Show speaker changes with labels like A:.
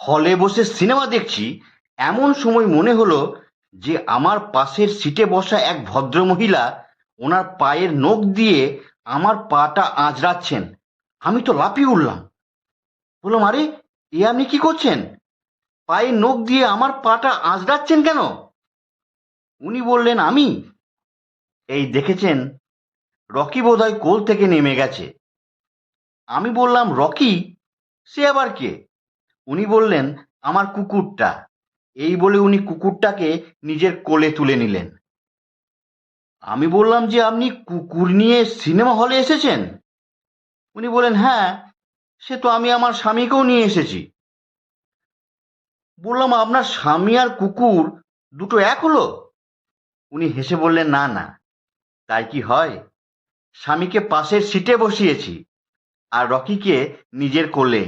A: হলে বসে সিনেমা দেখছি, এমন সময় মনে হলো যে আমার পাশের সিটে বসা এক ভদ্রমহিলা ওনার পায়ের নখ দিয়ে আমার পাটা আঁচড়াচ্ছেন। আমি তো লাফিয়ে উঠলাম, বললাম, আরে, এ আপনি কি করছেন? পায়ের নখ দিয়ে আমার পাটা আঁচড়াচ্ছেন কেন? উনি বললেন, আমি, এই দেখেছেন, রকি বোধহয় কোল থেকে নেমে গেছে। আমি বললাম, রকি? সে আবার কে? উনি বললেন, আমার কুকুরটা। এই বলে উনি কুকুরটাকে নিজের কোলে তুলে নিলেন। আমি বললাম যে, আপনি কুকুর নিয়ে সিনেমা হলে এসেছেন? উনি বলেন, হ্যাঁ, সে তো আমি আমার স্বামীকেও নিয়ে এসেছি। বললাম, আপনার স্বামী আর কুকুর দুটো এক হলো? উনি হেসে বললেন, না না, তাই কি হয়? স্বামীকে পাশের সিটে বসিয়েছি আর রকিকে নিজের কোলে।